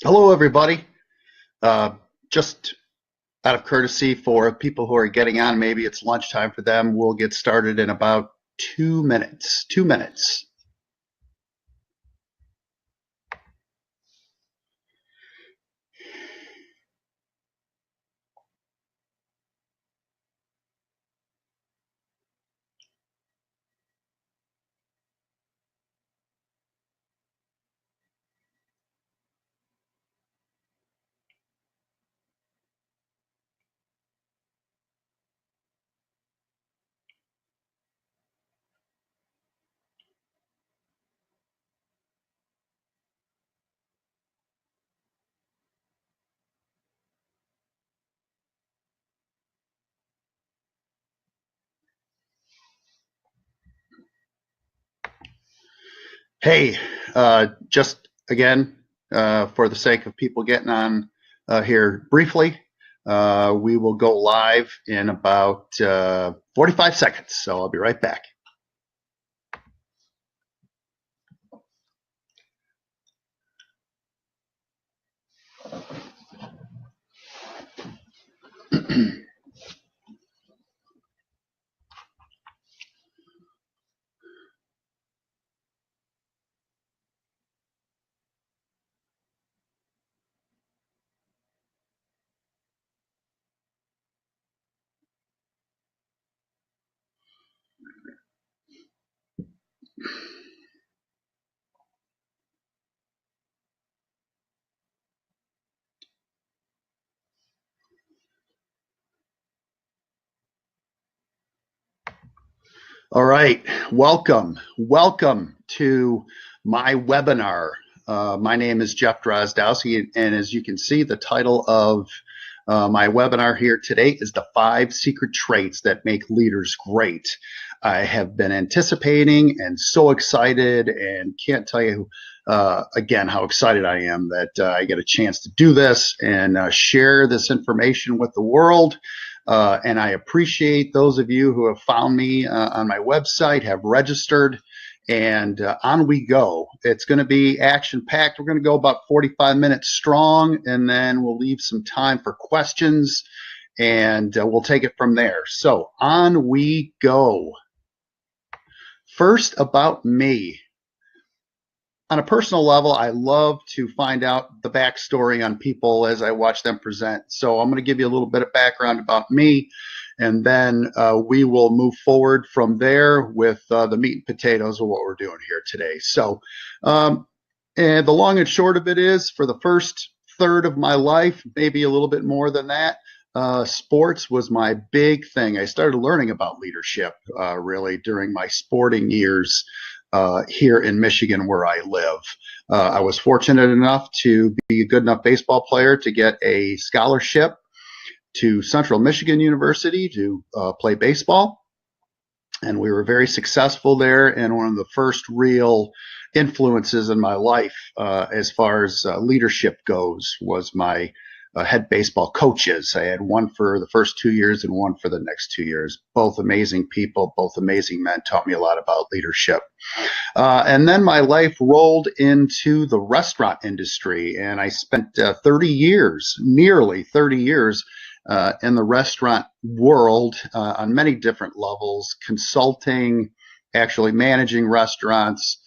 Hello, everybody. Uh, just out of courtesy for people who are getting on, maybe it's lunchtime for them. We'll get started in about 2 minutes. 2 minutes. Hey, just again, for the sake of people getting on here briefly, we will go live in about 45 seconds. So I'll be right back. All right, welcome to my webinar. My name is Jeff Drozdowski, and as you can see, the title of my webinar here today is The 5 Secret Traits That Make Leaders Great. I have been anticipating and so excited, and can't tell you again how excited I am that I get a chance to do this and share this information with the world. And I appreciate those of you who have found me on my website, have registered, and on we go. It's going to be action-packed. We're going to go about 45 minutes strong, and then we'll leave some time for questions, and we'll take it from there. So on we go. First, about me. On a personal level, I love to find out the backstory on people as I watch them present. So I'm going to give you a little bit of background about me, and then we will move forward from there with the meat and potatoes of what we're doing here today. So, and the long and short of it is, for the first third of my life, maybe a little bit more than that, sports was my big thing. I started learning about leadership really during my sporting years. Here in Michigan, where I live. I was fortunate enough to be a good enough baseball player to get a scholarship to Central Michigan University to play baseball. And we were very successful there. And one of the first real influences in my life as far as leadership goes was my head baseball coaches. I had one for the first 2 years and one for the next 2 years. Both amazing people, both amazing men, taught me a lot about leadership. And then my life rolled into the restaurant industry, and I spent 30 years, nearly 30 years, in the restaurant world on many different levels, consulting, actually managing restaurants,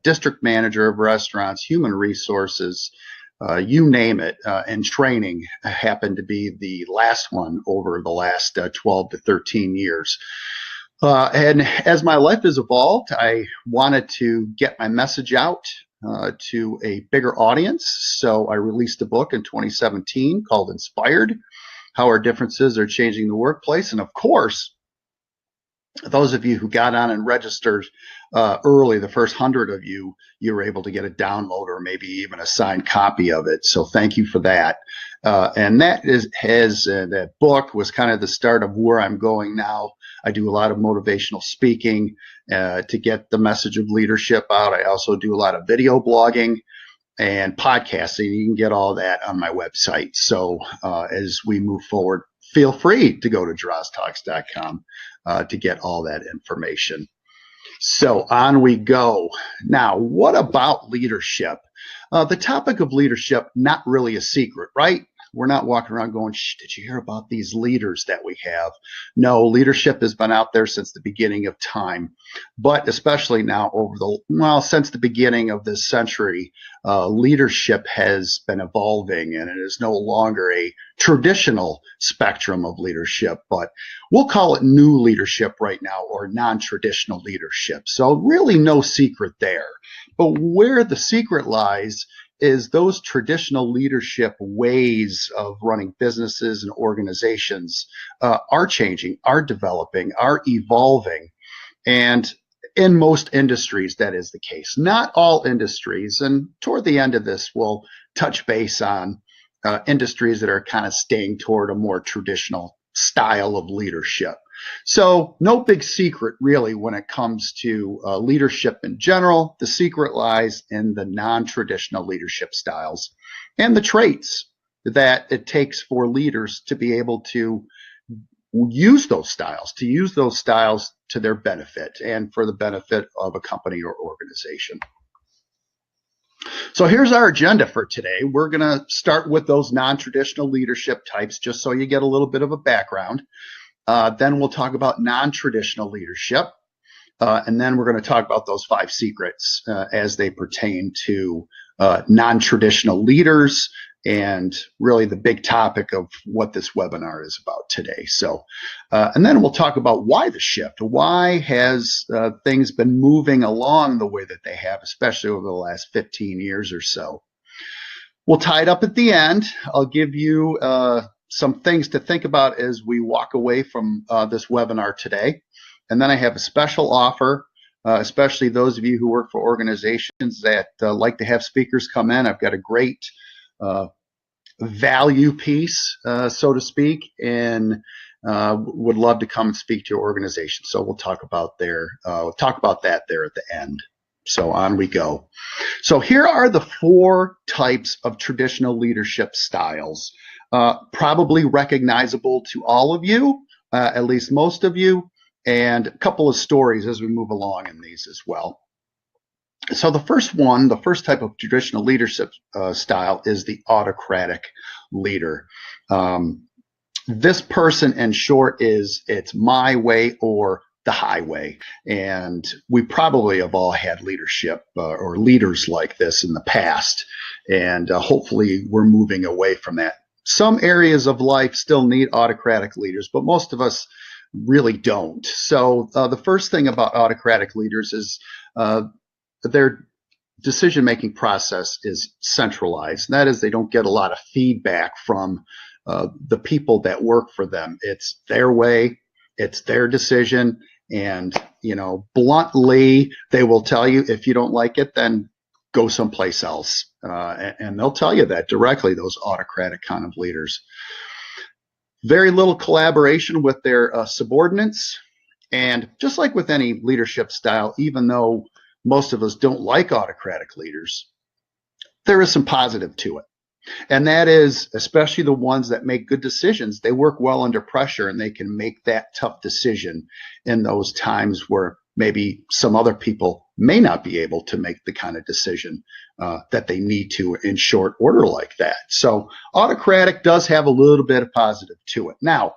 district manager of restaurants, human resources, you name it, and training happened to be the last one over the last 12 to 13 years. And as my life has evolved, I wanted to get my message out to a bigger audience. So I released a book in 2017 called Inspired: How Our Differences Are Changing the Workplace. And of course, those of you who got on and registered early, the first 100 of you, you were able to get a download or maybe even a signed copy of it. So thank you for that. And that book was kind of the start of where I'm going now. I do a lot of motivational speaking to get the message of leadership out. I also do a lot of video blogging and podcasting. You can get all that on my website. So as we move forward, feel free to go to droztalks.com to get all that information. So on we go. Now, what about leadership? The topic of leadership, not really a secret, right? We're not walking around going, shh, did you hear about these leaders that we have? No, leadership has been out there since the beginning of time, but especially now since the beginning of this century, leadership has been evolving, and it is no longer a traditional spectrum of leadership, but we'll call it new leadership right now, or non-traditional leadership. So really no secret there. But where the secret lies is those traditional leadership ways of running businesses and organizations are changing, are developing, are evolving. And in most industries, that is the case. Not all industries. And toward the end of this, we'll touch base on industries that are kind of staying toward a more traditional style of leadership. So no big secret, really, when it comes to leadership in general. The secret lies in the non-traditional leadership styles and the traits that it takes for leaders to be able to use those styles, to their benefit and for the benefit of a company or organization. So here's our agenda for today. We're going to start with those non-traditional leadership types, just so you get a little bit of a background. Then we'll talk about non-traditional leadership. And then we're going to talk about those 5 secrets as they pertain to non-traditional leaders, and really the big topic of what this webinar is about today. So, and then we'll talk about why the shift. Why has things been moving along the way that they have, especially over the last 15 years or so? We'll tie it up at the end. I'll give you some things to think about as we walk away from this webinar today. And then I have a special offer, especially those of you who work for organizations that like to have speakers come in. I've got a great value piece, so to speak, and would love to come and speak to your organization. So we'll talk about that there at the end. So on we go. So here are the 4 types of traditional leadership styles, probably recognizable to all of you, at least most of you, and a couple of stories as we move along in these as well. So the first type of traditional leadership style is the autocratic leader. This person, in short, it's my way or the highway. And we probably have all had leadership or leaders like this in the past. And hopefully we're moving away from that. Some areas of life still need autocratic leaders, but most of us really don't. So the first thing about autocratic leaders is their decision-making process is centralized. That is, they don't get a lot of feedback from the people that work for them. It's their way, it's their decision, and bluntly, they will tell you, if you don't like it, then go someplace else. And they'll tell you that directly, those autocratic kind of leaders. Very little collaboration with their subordinates. And just like with any leadership style, even though most of us don't like autocratic leaders, there is some positive to it. And that is, especially the ones that make good decisions, they work well under pressure, and they can make that tough decision in those times where maybe some other people may not be able to make the kind of decision that they need to in short order like that. So autocratic does have a little bit of positive to it. Now,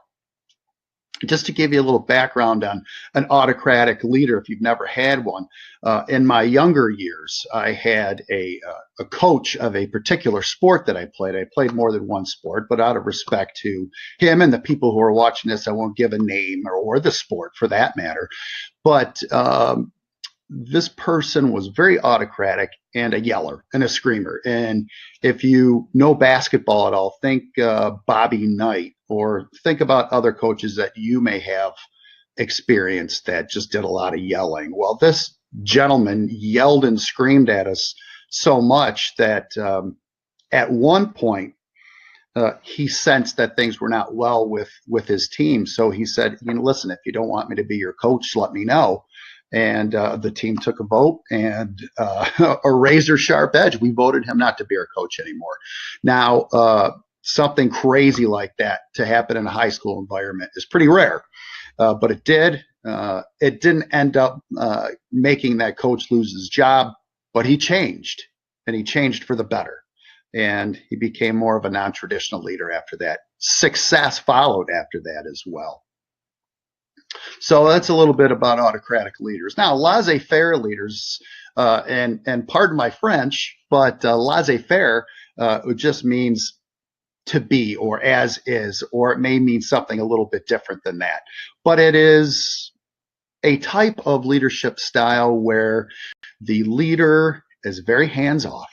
just to give you a little background on an autocratic leader, if you've never had one, in my younger years, I had a coach of a particular sport that I played. I played more than one sport, but out of respect to him and the people who are watching this, I won't give a name or the sport for that matter. But this person was very autocratic and a yeller and a screamer. And if you know basketball at all, think Bobby Knight, or think about other coaches that you may have experienced that just did a lot of yelling. Well, this gentleman yelled and screamed at us so much that at one point he sensed that things were not well with his team. So he said, listen, if you don't want me to be your coach, let me know. And the team took a vote, and a razor sharp edge. We voted him not to be our coach anymore. Now, something crazy like that to happen in a high school environment is pretty rare, but it did. It didn't end up making that coach lose his job, but he changed. and he changed for the better. And he became more of a non-traditional leader after that. Success followed after that as well. So that's a little bit about autocratic leaders. Now, laissez-faire leaders, and pardon my French, but laissez-faire just means to be or as is, or it may mean something a little bit different than that. But it is a type of leadership style where the leader is very hands-off.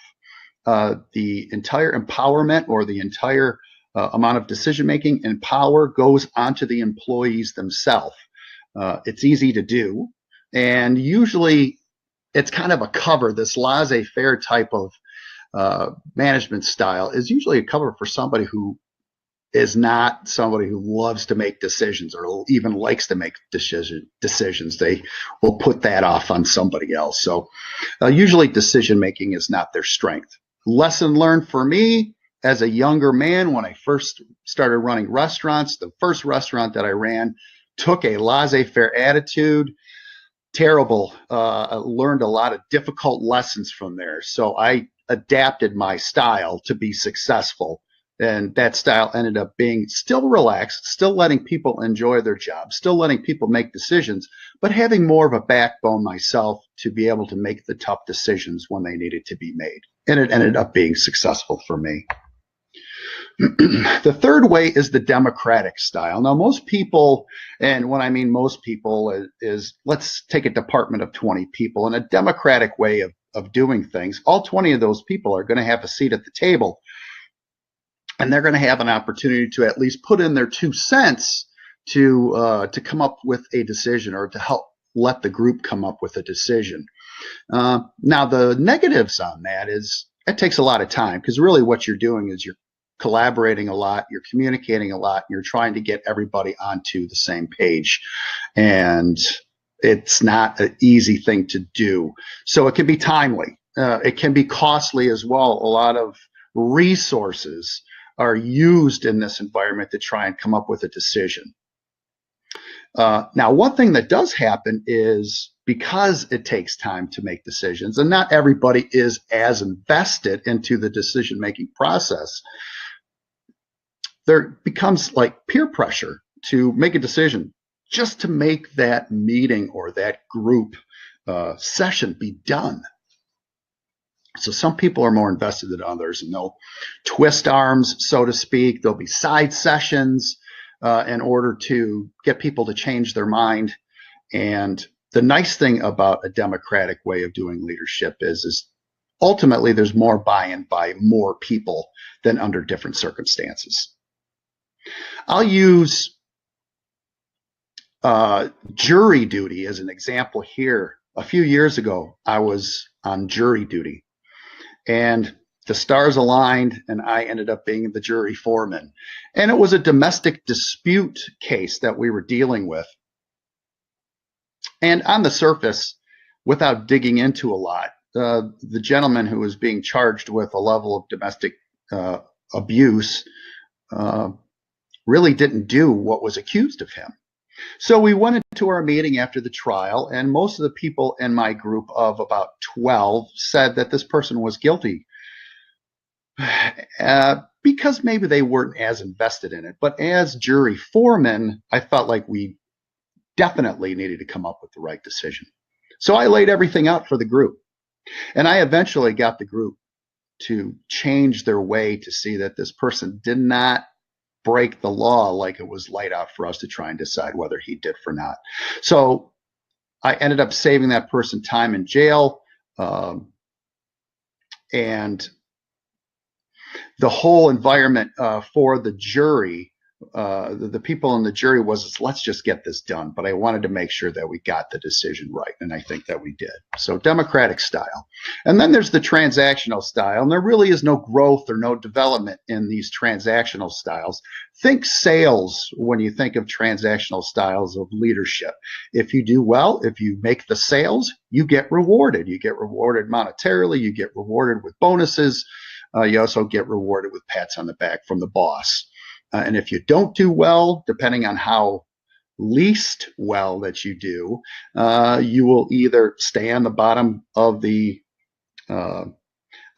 The entire empowerment or the entire amount of decision-making and power goes onto the employees themselves. It's easy to do, and usually it's kind of a cover. This laissez-faire type of management style is usually a cover for somebody who is not somebody who loves to make decisions or even likes to make decisions. They will put that off on somebody else. So usually decision-making is not their strength. Lesson learned for me as a younger man when I first started running restaurants, the first restaurant that I ran took a laissez-faire attitude. Terrible. I learned a lot of difficult lessons from there. So I adapted my style to be successful. And that style ended up being still relaxed, still letting people enjoy their job, still letting people make decisions, but having more of a backbone myself to be able to make the tough decisions when they needed to be made. And it ended up being successful for me. The third way is the democratic style. Now, most people, and when I mean most people, is let's take a department of 20 people. In a democratic way of doing things, all 20 of those people are going to have a seat at the table. And they're going to have an opportunity to at least put in their 2 cents to come up with a decision or to help let the group come up with a decision. Now, the negatives on that is it takes a lot of time because really what you're doing is you're collaborating a lot, you're communicating a lot, you're trying to get everybody onto the same page. And it's not an easy thing to do. So it can be timely. It can be costly as well. A lot of resources are used in this environment to try and come up with a decision. Now, one thing that does happen is because it takes time to make decisions, and not everybody is as invested into the decision-making process, there becomes like peer pressure to make a decision just to make that meeting or that group session be done. So some people are more invested than others, and they'll twist arms, so to speak. There'll be side sessions in order to get people to change their mind. And the nice thing about a democratic way of doing leadership is ultimately there's more buy-in by more people than under different circumstances. I'll use jury duty as an example here. A few years ago, I was on jury duty. And the stars aligned, and I ended up being the jury foreman. And it was a domestic dispute case that we were dealing with. And on the surface, without digging into a lot, the gentleman who was being charged with a level of domestic abuse really didn't do what was accused of him. So we went into our meeting after the trial, and most of the people in my group of about 12 said that this person was guilty because maybe they weren't as invested in it. But as jury foreman, I felt like we definitely needed to come up with the right decision. So I laid everything out for the group, and I eventually got the group to change their way to see that this person did not break the law like it was laid out for us to try and decide whether he did or not. So I ended up saving that person time in jail, and the whole environment for the jury, the people in the jury was, let's just get this done. But I wanted to make sure that we got the decision right, and I think that we did. So democratic style. And then there's the transactional style, and there really is no growth or no development in these transactional styles. Think sales when you think of transactional styles of leadership. If you do well, if you make the sales, you get rewarded. You get rewarded monetarily, you get rewarded with bonuses. You also get rewarded with pats on the back from the boss. And if you don't do well, depending on how least well that you do, you will either stay on the bottom of the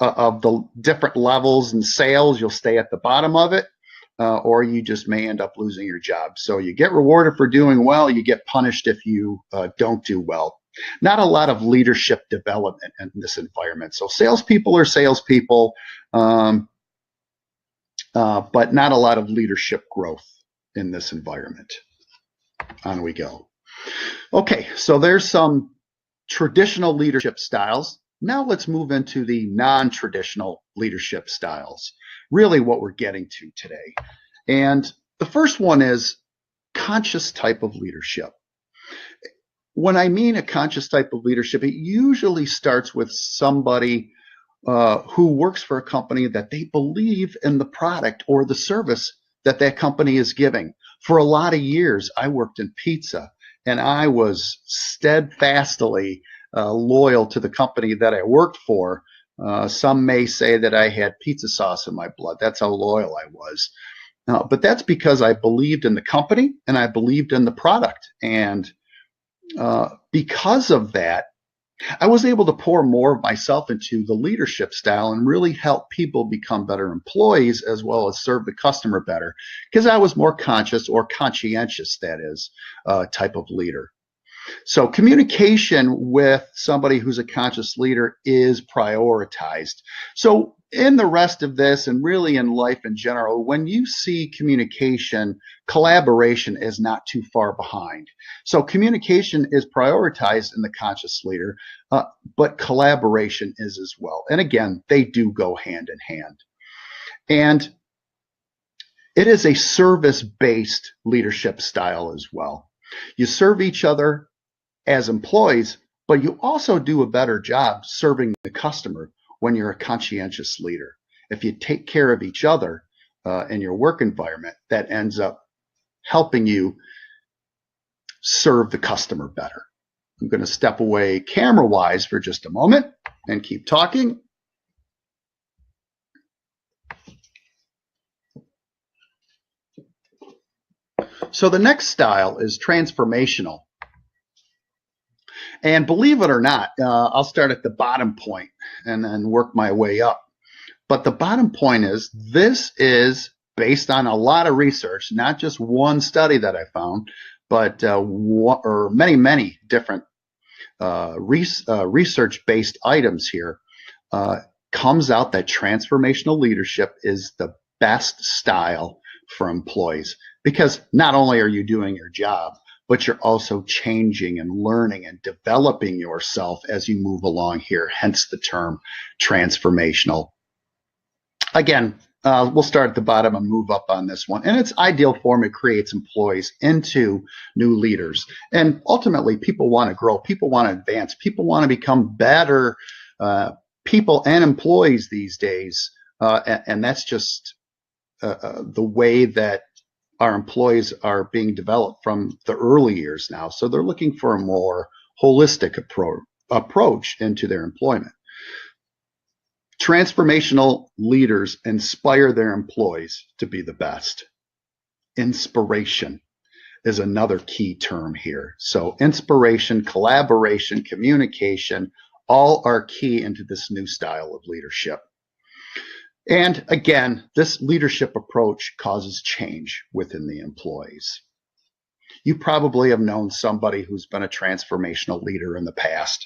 of the different levels and sales, you'll stay at the bottom of it, or you just may end up losing your job. So you get rewarded for doing well, you get punished if you don't do well. Not a lot of leadership development in this environment. So salespeople are salespeople, but not a lot of leadership growth in this environment. On we go. Okay, so there's some traditional leadership styles. Now let's move into the non-traditional leadership styles, really what we're getting to today. And the first one is conscious type of leadership. When I mean a conscious type of leadership, it usually starts with somebody who works for a company that they believe in the product or the service that that company is giving. For a lot of years, I worked in pizza, and I was steadfastly loyal to the company that I worked for. Some may say that I had pizza sauce in my blood. That's how loyal I was. But that's because I believed in the company and I believed in the product. And because of that, I was able to pour more of myself into the leadership style and really help people become better employees as well as serve the customer better, because I was more conscious, or conscientious, that is, type of leader. So communication with somebody who's a conscious leader is prioritized. So in the rest of this, and really in life in general, when you see communication, collaboration is not too far behind. So communication is prioritized in the conscious leader, but collaboration is as well. And again, they do go hand in hand. And it is a service-based leadership style as well. You serve each other as employees, but you also do a better job serving the customer when you're a conscientious leader. If you take care of each other in your work environment, that ends up helping you serve the customer better. I'm going to step away camera-wise for just a moment and keep talking. So the next style is transformational. And believe it or not, I'll start at the bottom point and then work my way up. But the bottom point is, this is based on a lot of research, not just one study that I found, but many different research-based items here. Comes out that transformational leadership is the best style for employees, because not only are you doing your job, but you're also changing and learning and developing yourself as you move along here, hence the term transformational. Again, we'll start at the bottom and move up on this one. In its ideal form, it creates employees into new leaders. And ultimately, people want to grow. People want to advance. People want to become better people and employees these days. And that's just the way that our employees are being developed from the early years now. So they're looking for a more holistic approach into their employment. Transformational leaders inspire their employees to be the best. Inspiration is another key term here. So inspiration, collaboration, communication, all are key into this new style of leadership. And again, this leadership approach causes change within the employees. You probably have known somebody who's been a transformational leader in the past.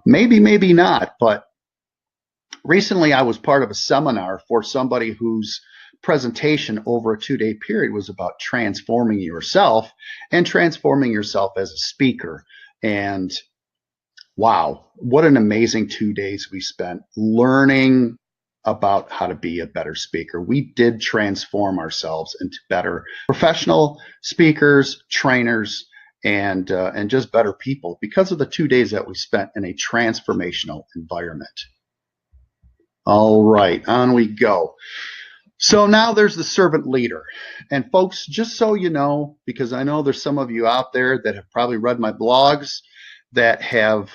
Maybe not, but recently I was part of a seminar for somebody whose presentation over a 2-day period was about transforming yourself and transforming yourself as a speaker. And wow, what an amazing 2 days we spent learning about how to be a better speaker. We did transform ourselves into better professional speakers, trainers, and just better people because of the 2 days that we spent in a transformational environment. All right, on we go. So now there's the servant leader. And folks, just so you know, because I know there's some of you out there that have probably read my blogs, that have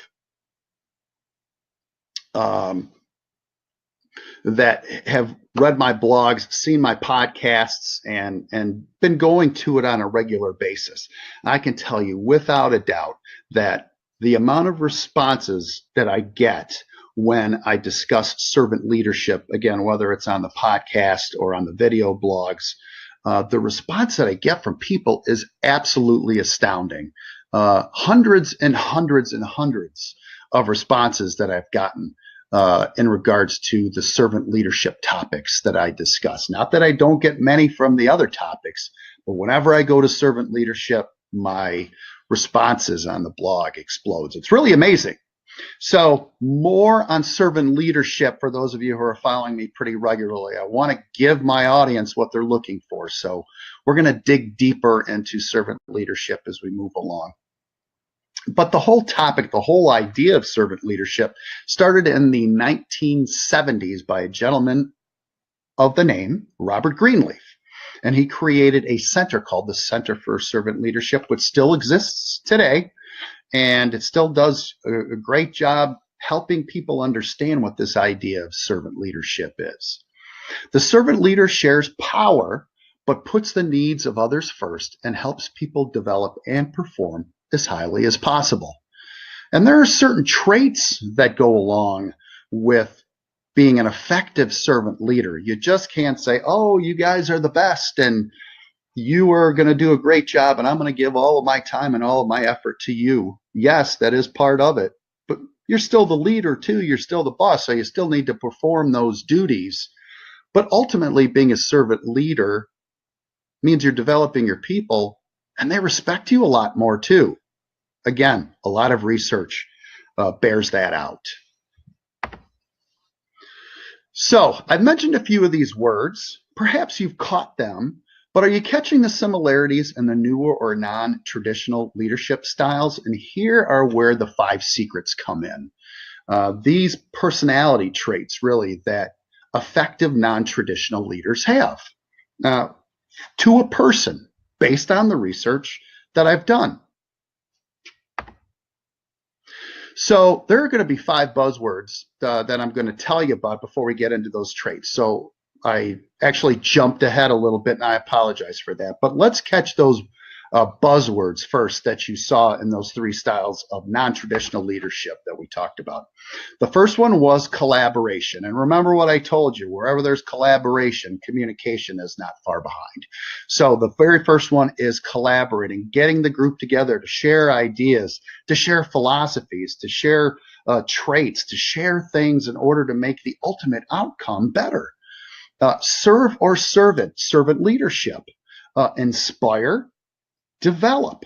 read my blogs, seen my podcasts, and been going to it on a regular basis. I can tell you without a doubt that the amount of responses that I get when I discussed servant leadership, again, whether it's on the podcast or on the video blogs. The response that I get from people is absolutely astounding. Hundreds and hundreds and hundreds of responses that I've gotten in regards to the servant leadership topics that I discuss. Not that I don't get many from the other topics, but whenever I go to servant leadership, my responses on the blog explodes. It's really amazing. So more on servant leadership for those of you who are following me pretty regularly. I want to give my audience what they're looking for. So we're going to dig deeper into servant leadership as we move along. But the whole topic, the whole idea of servant leadership started in the 1970s by a gentleman of the name Robert Greenleaf. And he created a center called the Center for Servant Leadership, which still exists today. And it still does a great job helping people understand what this idea of servant leadership is. The servant leader shares power, but puts the needs of others first and helps people develop and perform as highly as possible. And there are certain traits that go along with being an effective servant leader. You just can't say, oh, you guys are the best and you are going to do a great job and I'm going to give all of my time and all of my effort to you. Yes, that is part of it, but you're still the leader too. You're still the boss, so you still need to perform those duties. But ultimately, being a servant leader means you're developing your people and they respect you a lot more too. Again, a lot of research bears that out. So I've mentioned a few of these words. Perhaps you've caught them, but are you catching the similarities in the newer or non-traditional leadership styles? And here are where the 5 secrets come in. These personality traits really that effective non-traditional leaders have to a person based on the research that I've done. So there are going to be 5 buzzwords that I'm going to tell you about before we get into those traits. So I actually jumped ahead a little bit and I apologize for that. But let's catch those buzzwords first that you saw in those 3 styles of non-traditional leadership that we talked about. The first one was collaboration. And remember what I told you, wherever there's collaboration, communication is not far behind. So the very first one is collaborating, getting the group together to share ideas, to share philosophies, to share traits, to share things in order to make the ultimate outcome better. Serve or servant leadership, inspire, develop.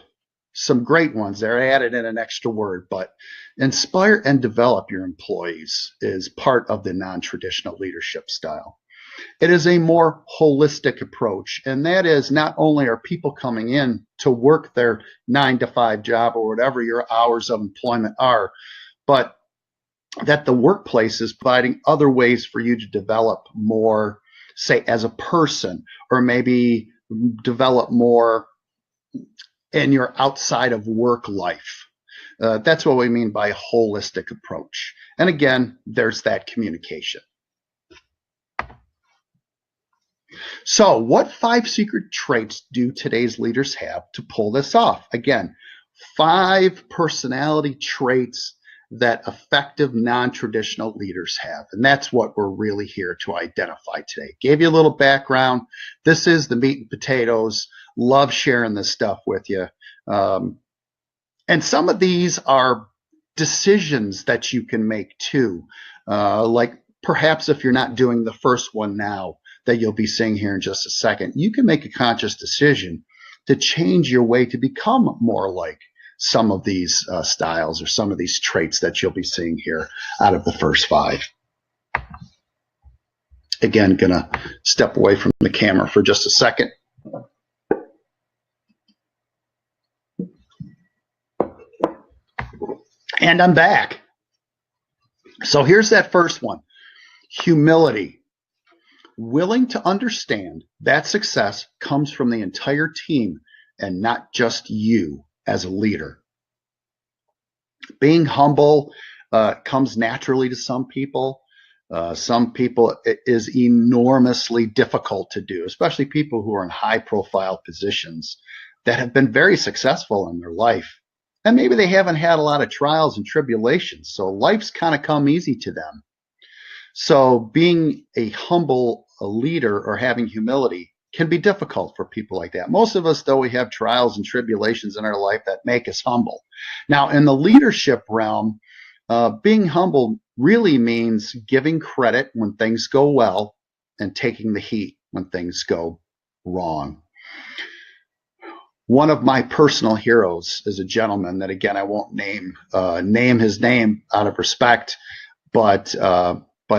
Some great ones there. I added in an extra word, but inspire and develop your employees is part of the non-traditional leadership style. It is a more holistic approach, and that is not only are people coming in to work their 9-to-5 job or whatever your hours of employment are, but that the workplace is providing other ways for you to develop more, say, as a person, or maybe develop more in your outside of work life. That's what we mean by a holistic approach. And again, there's that communication. So what 5 secret traits do today's leaders have to pull this off? Again, 5 personality traits that effective non-traditional leaders have. And that's what we're really here to identify today. Gave you a little background. This is the meat and potatoes. Love sharing this stuff with you. And some of these are decisions that you can make too. Like perhaps if you're not doing the first one now that you'll be seeing here in just a second, you can make a conscious decision to change your way to become more like some of these styles or some of these traits that you'll be seeing here out of the first 5. Again, gonna step away from the camera for just a second. And I'm back. So here's that first one. Humility. Willing to understand that success comes from the entire team and not just you as a leader. Being humble comes naturally to some people. Some people it is enormously difficult to do, especially people who are in high profile positions that have been very successful in their life. and maybe they haven't had a lot of trials and tribulations, so life's kind of come easy to them. So being a humble leader or having humility can be difficult for people like that. Most of us, though, we have trials and tribulations in our life that make us humble. Now, in the leadership realm, being humble really means giving credit when things go well and taking the heat when things go wrong. One of my personal heroes is a gentleman that, again, I won't name his name out of respect, but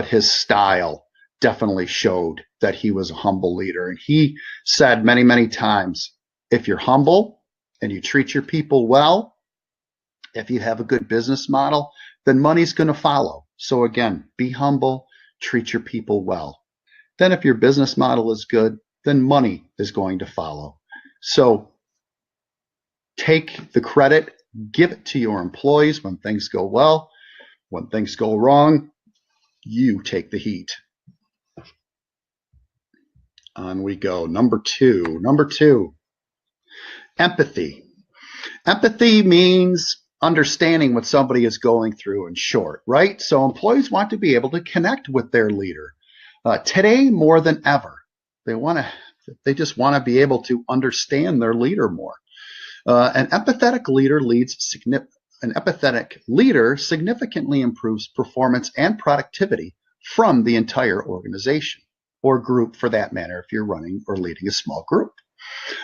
his style definitely showed that he was a humble leader. And he said many, many times, if you're humble and you treat your people well, if you have a good business model, then money's going to follow. So again, be humble, treat your people well. Then if your business model is good, then money is going to follow. So take the credit, give it to your employees when things go well. When things go wrong, you take the heat. On we go. Number two, empathy. Empathy means understanding what somebody is going through, in short, right? So employees want to be able to connect with their leader. Today, more than ever, they just want to be able to understand their leader more. An empathetic leader significantly improves performance and productivity from the entire organization, or group for that matter, if you're running or leading a small group.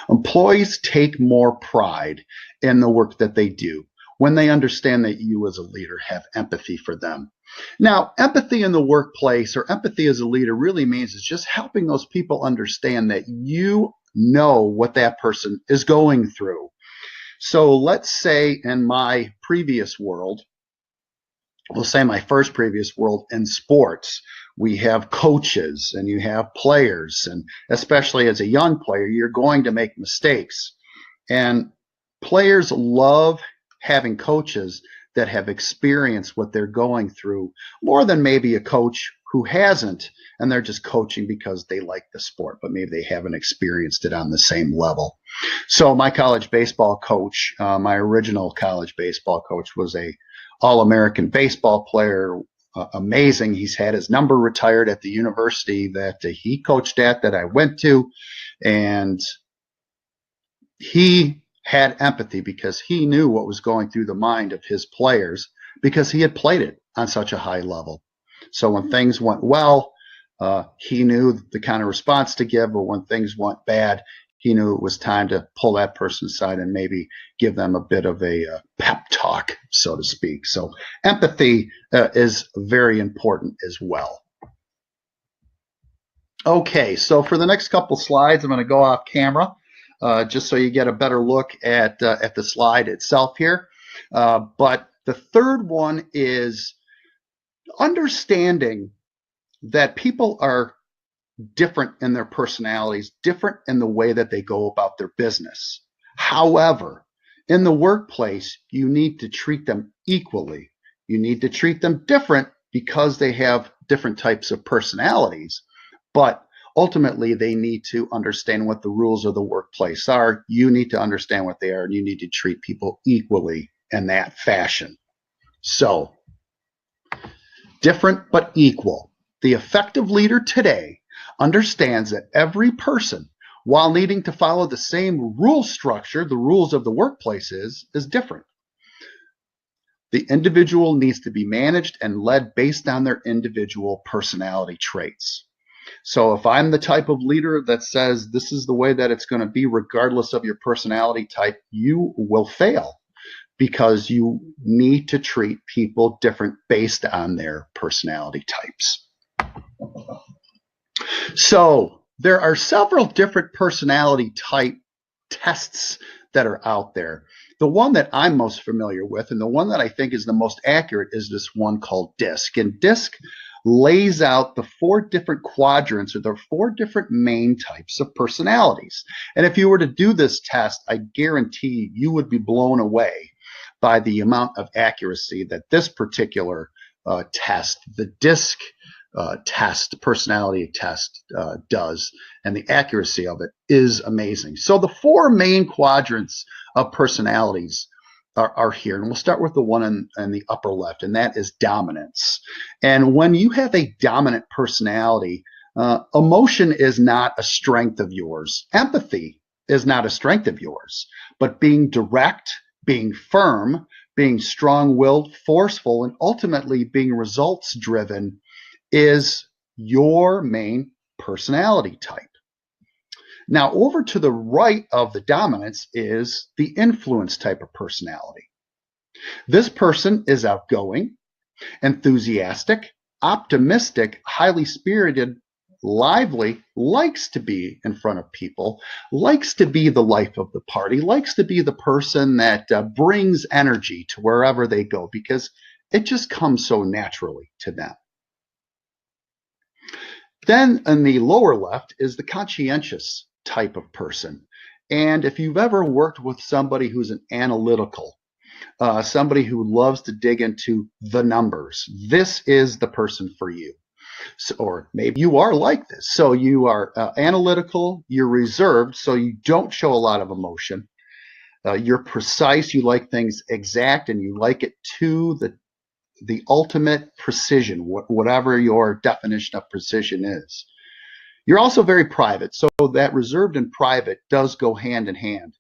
Employees take more pride in the work that they do when they understand that you as a leader have empathy for them. Now, empathy in the workplace, or empathy as a leader, really means is just helping those people understand that you know what that person is going through. So let's say in my previous world, we'll say my first previous world in sports, we have coaches and you have players, and especially as a young player, you're going to make mistakes. And players love having coaches that have experienced what they're going through more than maybe a coach who hasn't, and they're just coaching because they like the sport, but maybe they haven't experienced it on the same level. So my college baseball coach, my original college baseball coach, was a All-American baseball player, amazing. He's had his number retired at the university that he coached at, that I went to, and he had empathy because he knew what was going through the mind of his players because he had played it on such a high level. So when things went well, he knew the kind of response to give, but when things went bad, he knew it was time to pull that person aside and maybe give them a bit of a pep talk, so to speak. So empathy is very important as well. Okay, so for the next couple slides, I'm going to go off camera just so you get a better look at the slide itself here. But the third one is understanding that people are different in their personalities, different in the way that they go about their business. However, in the workplace, you need to treat them equally. You need to treat them different because they have different types of personalities, but ultimately they need to understand what the rules of the workplace are. You need to understand what they are, and you need to treat people equally in that fashion. So, different but equal. The effective leader today understands that every person, while needing to follow the same rule structure, the rules of the workplace is different. The individual needs to be managed and led based on their individual personality traits. So if I'm the type of leader that says this is the way that it's going to be regardless of your personality type, you will fail because you need to treat people different based on their personality types. So there are several different personality type tests that are out there. The one that I'm most familiar with, and the one that I think is the most accurate, is this one called DISC. And DISC lays out the 4 different quadrants, or the 4 different main types of personalities. And if you were to do this test, I guarantee you would be blown away by the amount of accuracy that this particular test, the DISC personality test does, and the accuracy of it is amazing. So the 4 main quadrants of personalities are here. And we'll start with the one in the upper left, and that is dominance. And when you have a dominant personality, emotion is not a strength of yours. Empathy is not a strength of yours. But being direct, being firm, being strong-willed, forceful, and ultimately being results-driven is your main personality type. Now, over to the right of the dominance is the influence type of personality. This person is outgoing, enthusiastic, optimistic, highly spirited, lively, likes to be in front of people, likes to be the life of the party, likes to be the person that brings energy to wherever they go because it just comes so naturally to them. Then in the lower left is the conscientious type of person. And if you've ever worked with somebody who's an analytical, somebody who loves to dig into the numbers, this is the person for you. So, or maybe you are like this. So you are analytical, you're reserved, so you don't show a lot of emotion. You're precise, you like things exact, and you like it to the ultimate precision, whatever your definition of precision is. You're also very private, so that reserved and private does go hand in hand.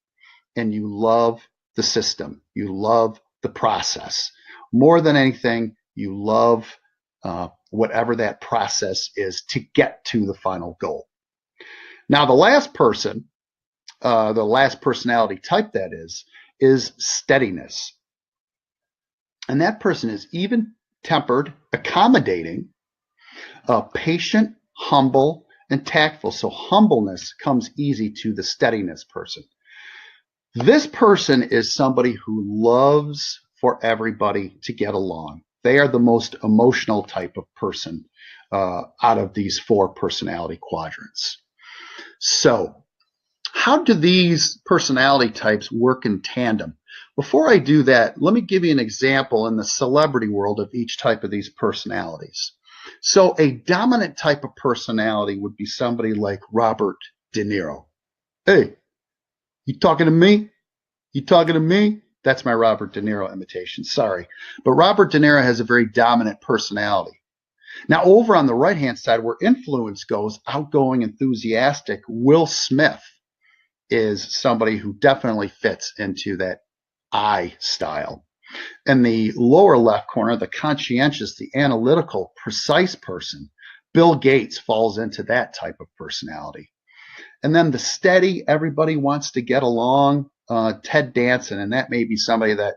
And you love the system. You love the process. More than anything, you love whatever that process is to get to the final goal. Now, the last person, the last personality type that is steadiness. And that person is even-tempered, accommodating, patient, humble, and tactful. So humbleness comes easy to the steadiness person. This person is somebody who loves for everybody to get along. They are the most emotional type of person out of these four personality quadrants. So how do these personality types work in tandem? Before I do that, let me give you an example in the celebrity world of each type of these personalities. So a dominant type of personality would be somebody like Robert De Niro. Hey, you talking to me? You talking to me? That's my Robert De Niro imitation. Sorry. But Robert De Niro has a very dominant personality. Now, over on the right-hand side, where influence goes, outgoing, enthusiastic, Will Smith is somebody who definitely fits into that I style. In the lower left corner, the conscientious, the analytical, precise person, Bill Gates falls into that type of personality. And then the steady, everybody wants to get along, Ted Danson, and that may be somebody that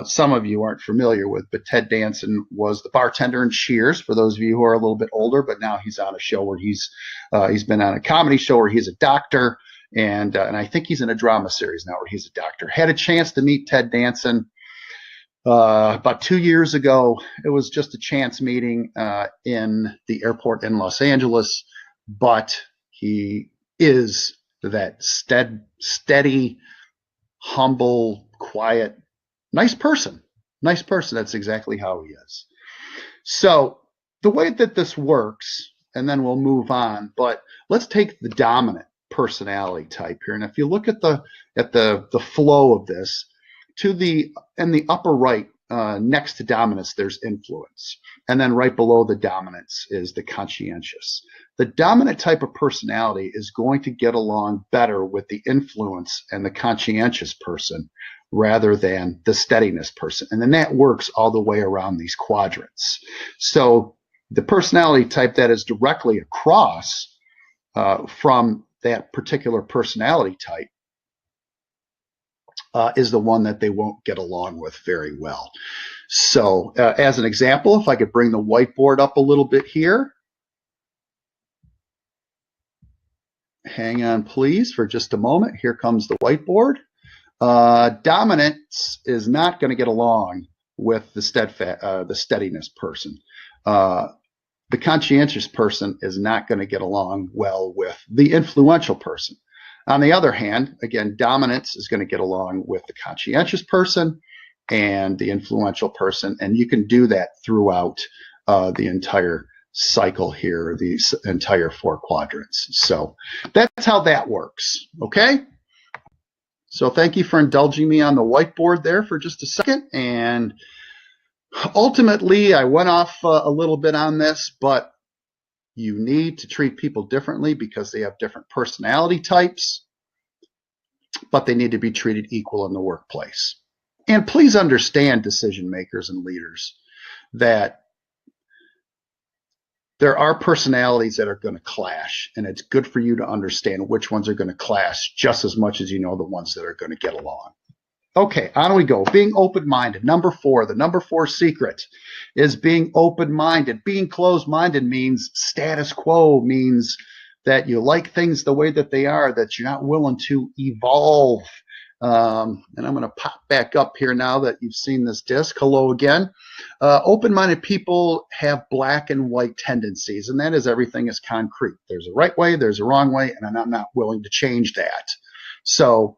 some of you aren't familiar with, but Ted Danson was the bartender in Cheers, for those of you who are a little bit older, but now he's on a show where he's been on a comedy show where he's a doctor, and I think he's in a drama series now where he's a doctor. Had a chance to meet Ted Danson about 2 years ago. It was just a chance meeting in the airport in Los Angeles, but he is that steady, humble, quiet, nice person. Nice person. That's exactly how he is. So the way that this works, and then we'll move on, but let's take the dominant personality type here. And if you look at the flow of this, in the upper right, next to dominance, there's influence. And then right below the dominance is the conscientious. The dominant type of personality is going to get along better with the influence and the conscientious person rather than the steadiness person. And then that works all the way around these quadrants. So the personality type that is directly across from that particular personality type is the one that they won't get along with very well. So as an example, if I could bring the whiteboard up a little bit here. Hang on, please, for just a moment. Here comes the whiteboard. Dominance is not going to get along with the steadiness person. The conscientious person is not going to get along well with the influential person. On the other hand, again, dominance is going to get along with the conscientious person and the influential person, and you can do that throughout the entire cycle here, these entire four quadrants. So that's how that works, okay? So thank you for indulging me on the whiteboard there for just a second. And ultimately, I went off a little bit on this, but you need to treat people differently because they have different personality types, but they need to be treated equal in the workplace. And please understand, decision makers and leaders, that there are personalities that are going to clash, and it's good for you to understand which ones are going to clash just as much as you know the ones that are going to get along. Okay, on we go. Being open-minded. Number 4, the number 4 secret is being open-minded. Being closed-minded means status quo, means that you like things the way that they are, that you're not willing to evolve. And I'm going to pop back up here now that you've seen this disc. Hello again. Open-minded people have black and white tendencies, and that is everything is concrete. There's a right way, there's a wrong way, and I'm not willing to change that. So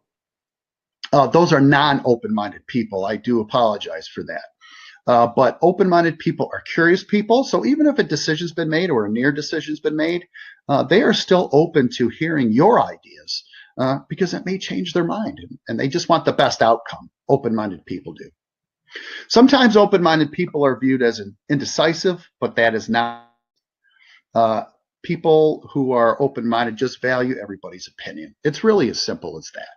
those are non-open-minded people. I do apologize for that. But open-minded people are curious people. So even if a decision's been made or a near decision's been made, they are still open to hearing your ideas because it may change their mind. And they just want the best outcome. Open-minded people do. Sometimes open-minded people are viewed as indecisive, but that is not. People who are open-minded just value everybody's opinion. It's really as simple as that.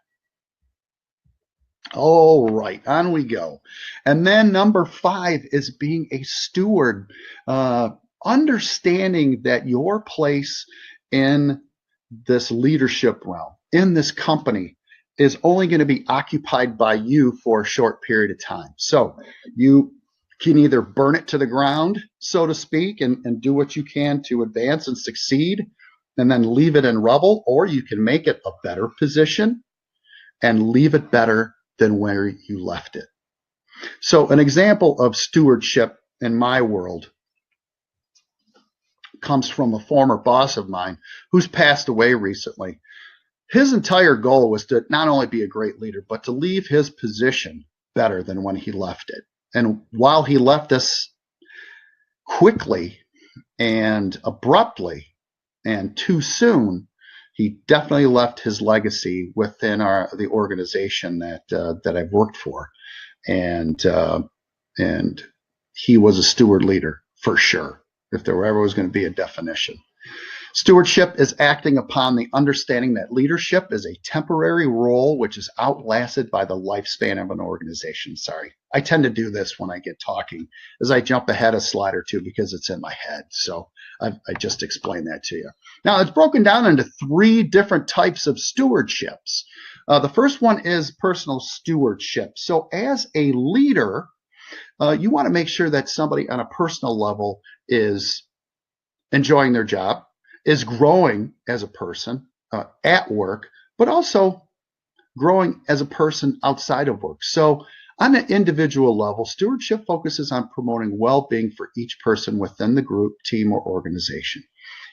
All right, on we go. And then number 5 is being a steward, understanding that your place in this leadership realm, in this company, is only going to be occupied by you for a short period of time. So you can either burn it to the ground, so to speak, and do what you can to advance and succeed, and then leave it in rubble, or you can make it a better position and leave it better than where you left it. So an example of stewardship in my world comes from a former boss of mine who's passed away recently. His entire goal was to not only be a great leader, but to leave his position better than when he left it. And while he left us quickly and abruptly and too soon, he definitely left his legacy within the organization that I've worked for, and he was a steward leader for sure, if there ever was going to be a definition. Stewardship is acting upon the understanding that leadership is a temporary role which is outlasted by the lifespan of an organization. Sorry, I tend to do this when I get talking, as I jump ahead a slide or two because it's in my head. So I just explained that to you. Now, it's broken down into 3 different types of stewardships. The first one is personal stewardship. So as a leader, you want to make sure that somebody on a personal level is enjoying their job, is growing as a person at work, but also growing as a person outside of work. So on an individual level, stewardship focuses on promoting well-being for each person within the group, team, or organization.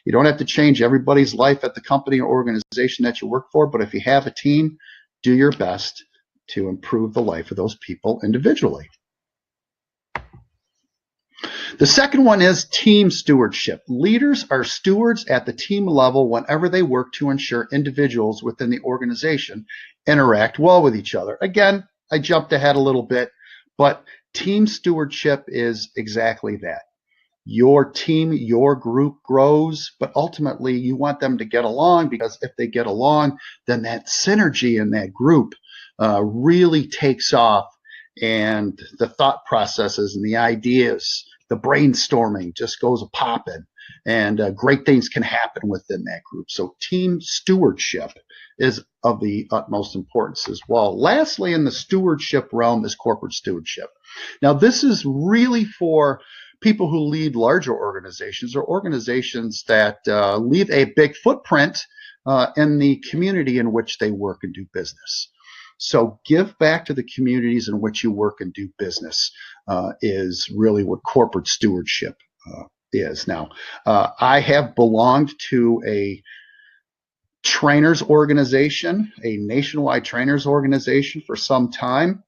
You don't have to change everybody's life at the company or organization that you work for, but if you have a team, do your best to improve the life of those people individually. The second one is team stewardship. Leaders are stewards at the team level whenever they work to ensure individuals within the organization interact well with each other. Again, I jumped ahead a little bit, but team stewardship is exactly that. Your team, your group grows, but ultimately you want them to get along, because if they get along, then that synergy in that group really takes off, and the thought processes and the ideas, the brainstorming just goes a-popping, and great things can happen within that group. So team stewardship is of the utmost importance as well. Lastly, in the stewardship realm is corporate stewardship. Now, this is really for people who lead larger organizations or organizations that leave a big footprint in the community in which they work and do business. So give back to the communities in which you work and do business is really what corporate stewardship is. Now, I have belonged to a trainers organization, a nationwide trainers organization for some time.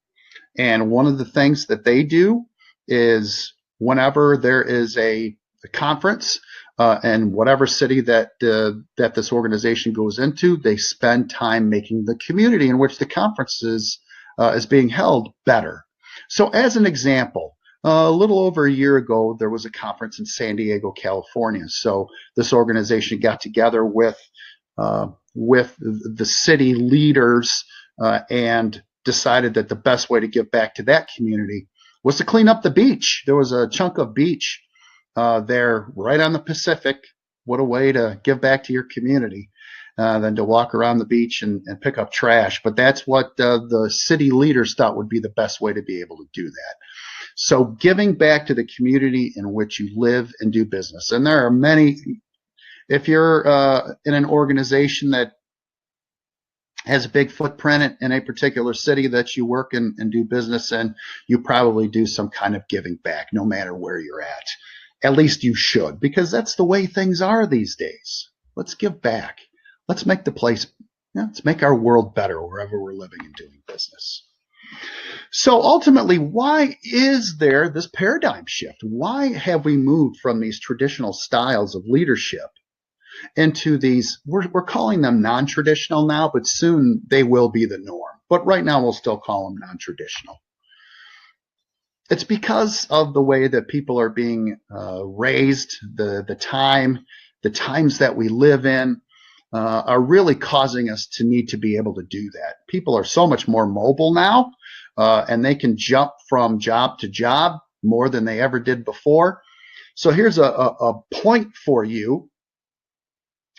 And one of the things that they do is whenever there is a conference and whatever city that this organization goes into, they spend time making the community in which the conference is being held better. So as an example, a little over a year ago, there was a conference in San Diego, California. So this organization got together with the city leaders and decided that the best way to give back to that community was to clean up the beach. There was a chunk of beach there right on the Pacific. What a way to give back to your community than to walk around the beach and pick up trash. But that's what the city leaders thought would be the best way to be able to do that. So giving back to the community in which you live and do business. And there are many, if you're in an organization that has a big footprint in a particular city that you work in and do business in, you probably do some kind of giving back, no matter where you're at. At least you should, because that's the way things are these days. Let's give back. Let's make the place, let's make our world better wherever we're living and doing business. So ultimately, why is there this paradigm shift? Why have we moved from these traditional styles of leadership into these, we're calling them non-traditional now, but soon they will be the norm. But right now we'll still call them non-traditional. It's because of the way that people are being raised, the times that we live in are really causing us to need to be able to do that. People are so much more mobile now, and they can jump from job to job more than they ever did before. So here's a point for you.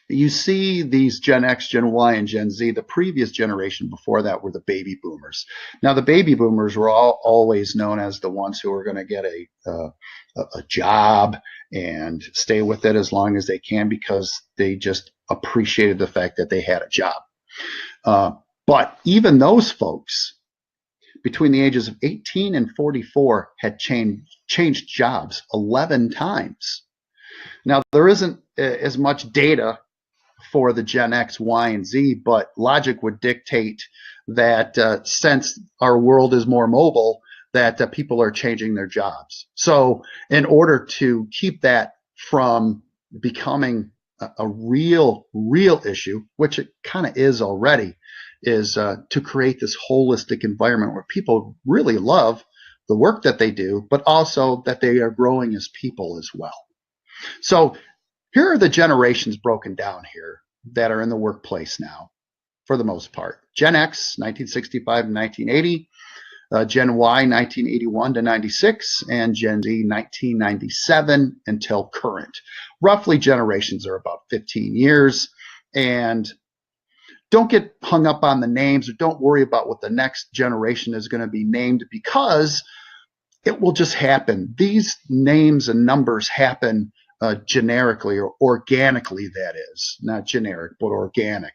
You see these Gen X, Gen Y, and Gen Z. The previous generation before that were the baby boomers. Now, the baby boomers were always known as the ones who are going to get a job and stay with it as long as they can because they just appreciated the fact that they had a job. But even those folks between the ages of 18 and 44 had changed jobs 11 times. Now, there isn't as much data for the Gen X, Y, and Z, but logic would dictate that since our world is more mobile, that people are changing their jobs. So in order to keep that from becoming a real issue, which it kind of is already, is to create this holistic environment where people really love the work that they do, but also that they are growing as people as well. So here are the generations broken down here that are in the workplace now, for the most part. Gen X, 1965 to 1980, Gen Y, 1981 to 96, and Gen Z, 1997 until current. Roughly, generations are about 15 years, and don't get hung up on the names, or don't worry about what the next generation is going to be named, because it will just happen. These names and numbers happen generically or organically, that is, not generic, but organic.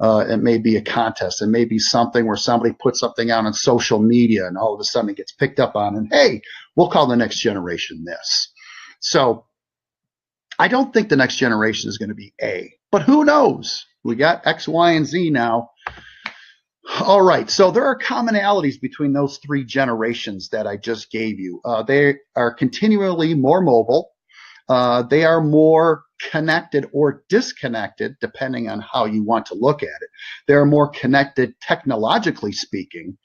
It may be a contest. It may be something where somebody puts something out on social media and all of a sudden it gets picked up on and, hey, we'll call the next generation this. So I don't think the next generation is going to be A, but who knows? We got X, Y, and Z now. All right, so there are commonalities between those three generations that I just gave you. They are continually more mobile. They are more connected or disconnected, depending on how you want to look at it. They're more connected technologically speaking,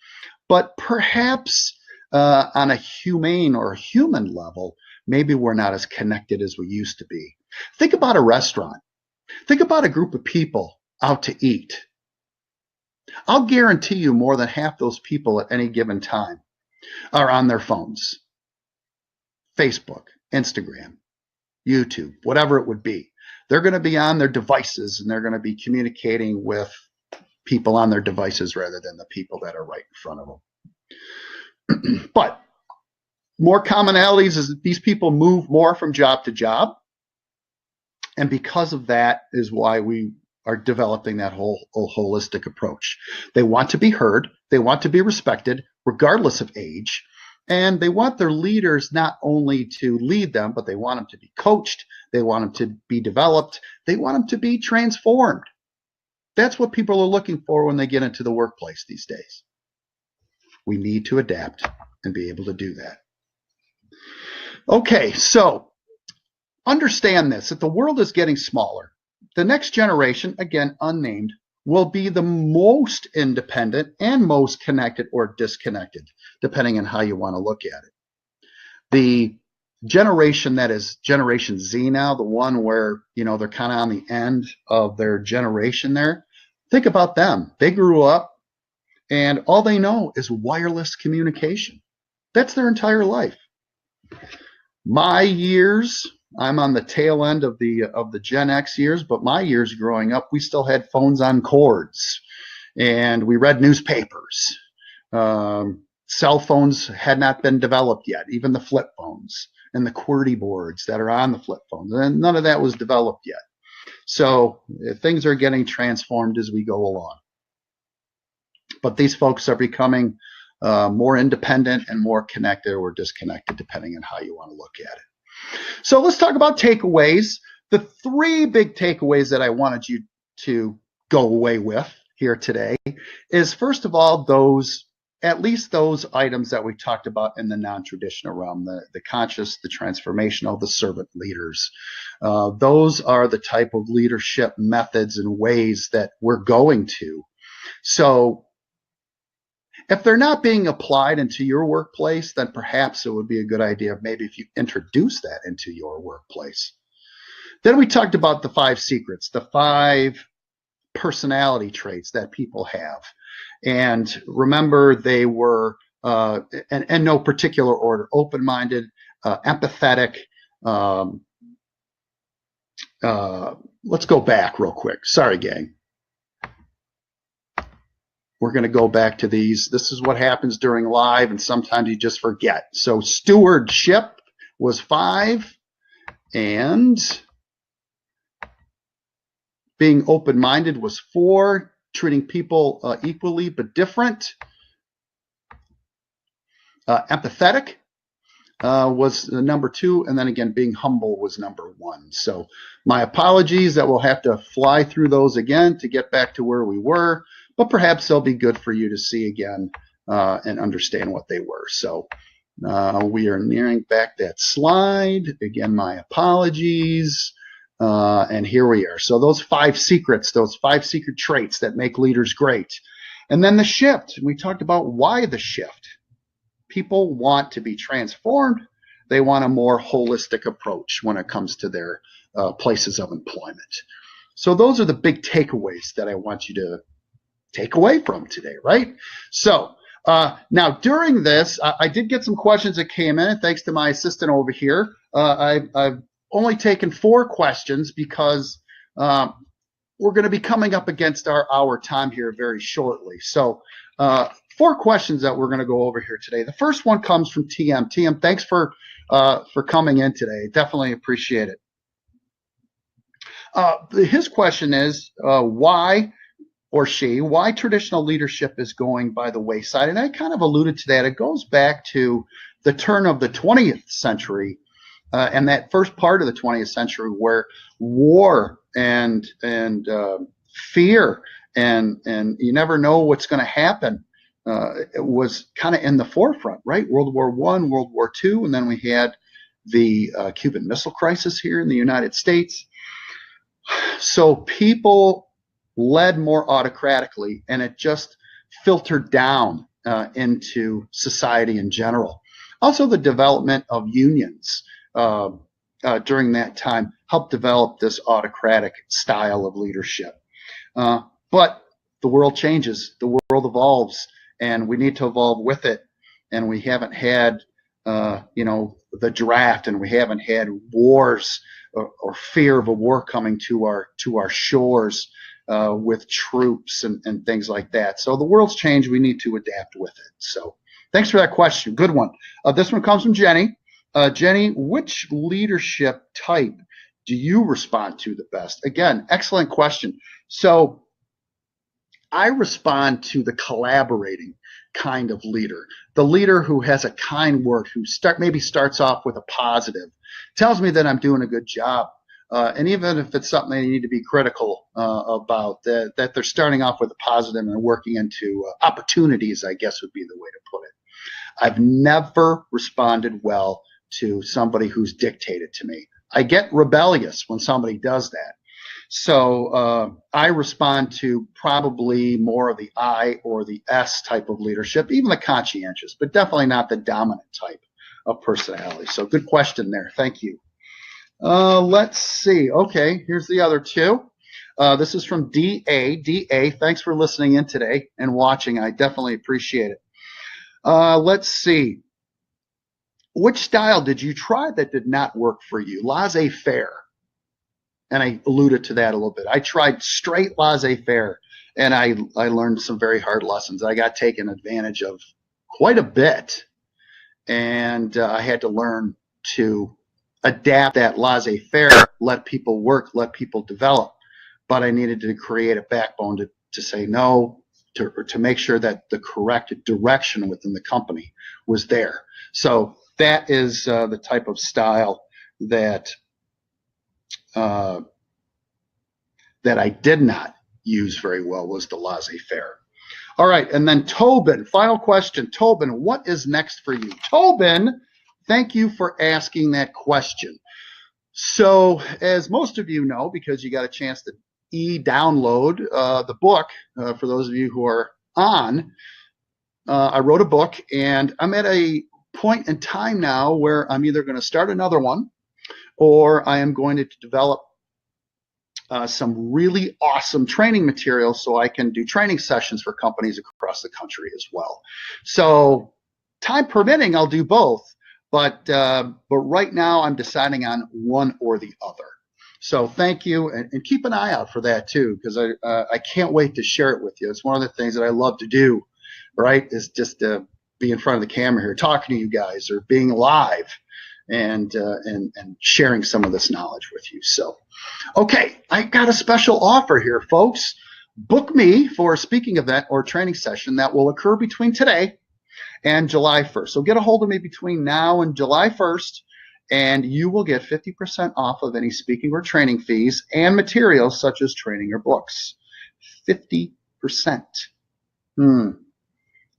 but perhaps on a humane or human level, maybe we're not as connected as we used to be. Think about a restaurant. Think about a group of people out to eat. I'll guarantee you more than half those people at any given time are on their phones. Facebook, Instagram, YouTube, whatever it would be. They're going to be on their devices and they're going to be communicating with people on their devices rather than the people that are right in front of them. But more commonalities is that these people move more from job to job. And because of that is why we are developing that whole holistic approach. They want to be heard. They want to be respected, regardless of age. And they want their leaders not only to lead them, but they want them to be coached. They want them to be developed. They want them to be transformed. That's what people are looking for when they get into the workplace these days. We need to adapt and be able to do that. Okay, so understand this, that the world is getting smaller. The next generation, again, unnamed, will be the most independent and most connected or disconnected, depending on how you want to look at it. The generation that is Generation Z now, the one where, they're kind of on the end of their generation there, think about them. They grew up and all they know is wireless communication. That's their entire life. My years, I'm on the tail end of the Gen X years, but my years growing up, we still had phones on cords and we read newspapers. Cell phones had not been developed yet, even the flip phones and the QWERTY boards that are on the flip phones. And none of that was developed yet. So things are getting transformed as we go along. But these folks are becoming more independent and more connected or disconnected, depending on how you want to look at it. So let's talk about takeaways. The three big takeaways that I wanted you to go away with here today is, first of all, at least those items that we talked about in the non-traditional realm, the conscious, the transformational, the servant leaders. Those are the type of leadership methods and ways that we're going to. So if they're not being applied into your workplace, then perhaps it would be a good idea maybe if you introduce that into your workplace. Then we talked about the 5 secrets, the 5 personality traits that people have. And remember, they were, in no particular order, open-minded, empathetic. Let's go back real quick. Sorry, gang. We're going to go back to these. This is what happens during live, and sometimes you just forget. So stewardship was 5, and being open-minded was 4, treating people equally but different. Empathetic was number 2, and then again, being humble was number 1. So my apologies that we'll have to fly through those again to get back to where we were, but perhaps they'll be good for you to see again and understand what they were. So we are nearing back that slide. Again, my apologies. And here we are. So those 5 secrets, those 5 secret traits that make leaders great. And then the shift. We talked about why the shift. People want to be transformed. They want a more holistic approach when it comes to their places of employment. So those are the big takeaways that I want you to take away from today, right? So now during this, I did get some questions that came in. Thanks to my assistant over here. I've only taken 4 questions because we're going to be coming up against our hour time here very shortly. So 4 questions that we're going to go over here today. The first one comes from TM. TM, thanks for coming in today. Definitely appreciate it. His question is why traditional leadership is going by the wayside. And I kind of alluded to that. It goes back to the turn of the 20th century and that first part of the 20th century where war and fear and you never know what's going to happen it was kind of in the forefront, right? World War I, World War II, and then we had the Cuban Missile Crisis here in the United States. So people led more autocratically, and it just filtered down into society in general. Also, the development of unions during that time helped develop this autocratic style of leadership. But the world changes, the world evolves, and we need to evolve with it. And we haven't had, the draft, and we haven't had wars or fear of a war coming to our shores with troops and things like that. So the world's changed. We need to adapt with it. So thanks for that question. Good one. This one comes from Jenny. Jenny, which leadership type do you respond to the best? Again, excellent question. So I respond to the collaborating kind of leader, the leader who has a kind word, who maybe starts off with a positive, tells me that I'm doing a good job. And even if it's something they need to be critical about, that they're starting off with a positive and working into opportunities, I guess would be the way to put it. I've never responded well to somebody who's dictated to me. I get rebellious when somebody does that. So I respond to probably more of the I or the S type of leadership, even the conscientious, but definitely not the dominant type of personality. So good question there. Thank you. Let's see. Okay, here's the other two. This is from DA. DA, thanks for listening in today and watching. I definitely appreciate it. Let's see. Which style did you try that did not work for you? Laissez-faire. And I alluded to that a little bit. I tried straight laissez-faire, and I learned some very hard lessons. I got taken advantage of quite a bit, and I had to learn to adapt that laissez-faire, let people work, let people develop. But I needed to create a backbone to say no, to make sure that the correct direction within the company was there. So that is the type of style that that I did not use very well, was the laissez-faire. All right, and then Tobin, final question. Tobin, what is next for you? Tobin, thank you for asking that question. So as most of you know, because you got a chance to download the book, for those of you who are on, I wrote a book, and I'm at a point in time now where I'm either going to start another one, or I am going to develop some really awesome training material so I can do training sessions for companies across the country as well. So time permitting, I'll do both, but right now I'm deciding on one or the other. So thank you, and keep an eye out for that too, because I can't wait to share it with you. It's one of the things that I love to do, right, is just to be in front of the camera here, talking to you guys, or being live and sharing some of this knowledge with you. So, okay, I got a special offer here, folks. Book me for a speaking event or training session that will occur between today and July 1st. So get a hold of me between now and July 1st, and you will get 50% off of any speaking or training fees and materials such as training or books. 50%.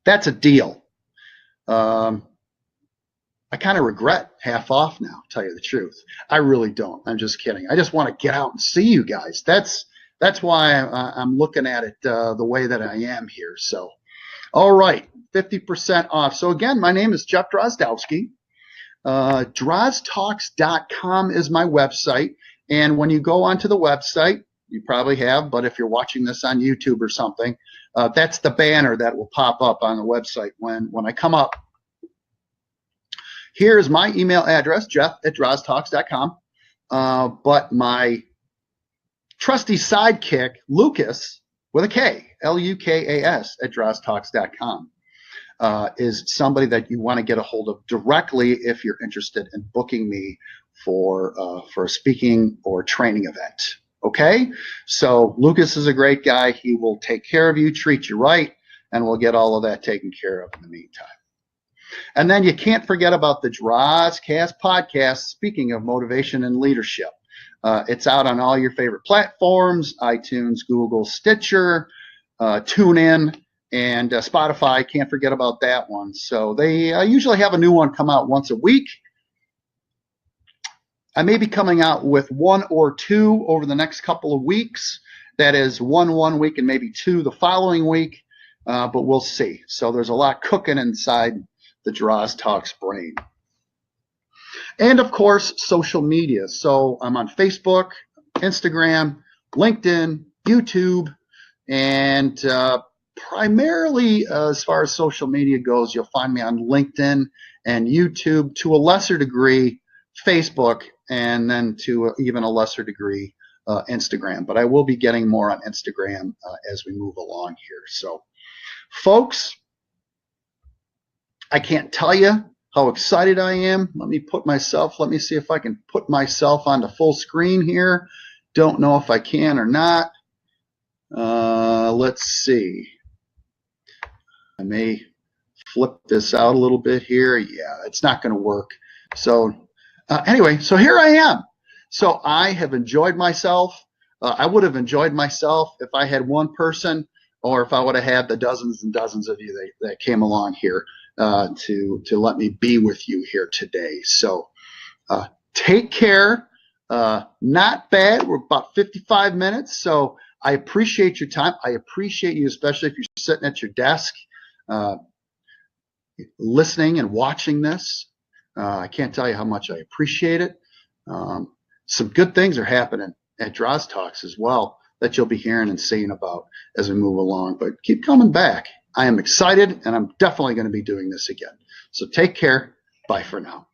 That's a deal. I kind of regret half off now, tell you the truth. I really don't. I'm just kidding. I just want to get out and see you guys. That's why I'm looking at it the way that I am here. So, all right, 50% off. So again, my name is Jeff Drozdowski. DrozTalks.com is my website. And when you go onto the website, you probably have, but if you're watching this on YouTube or something, that's the banner that will pop up on the website when I come up. Here's my email address, jeff@droztalks.com. But my trusty sidekick, Lucas, with a K, Lukas, @droztalks.com, is somebody that you want to get a hold of directly if you're interested in booking me for a speaking or training event. Okay? So Lucas is a great guy. He will take care of you, treat you right, and we'll get all of that taken care of in the meantime. And then you can't forget about the Drozcast podcast, speaking of motivation and leadership. It's out on all your favorite platforms, iTunes, Google, Stitcher, TuneIn, and Spotify. Can't forget about that one. So they usually have a new one come out once a week. I may be coming out with one or two over the next couple of weeks. That is one week and maybe two the following week, but we'll see. So there's a lot cooking inside the Droz Talks brain. And of course, social media. So I'm on Facebook, Instagram, LinkedIn, YouTube, and primarily as far as social media goes, you'll find me on LinkedIn and YouTube, to a lesser degree, Facebook, and then to even a lesser degree, Instagram. But I will be getting more on Instagram as we move along here. So, folks, I can't tell you how excited I am. Let me see if I can put myself onto full screen here. Don't know if I can or not. Let's see. I may flip this out a little bit here. Yeah, it's not going to work. So anyway, so here I am. So I have enjoyed myself. I would have enjoyed myself if I had one person, or if I would have had the dozens and dozens of you that came along here to let me be with you here today. So take care. Not bad. We're about 55 minutes. So I appreciate your time. I appreciate you, especially if you're sitting at your desk, listening and watching this. I can't tell you how much I appreciate it. Some good things are happening at Draws Talks as well that you'll be hearing and seeing about as we move along. But keep coming back. I am excited, and I'm definitely going to be doing this again. So take care. Bye for now.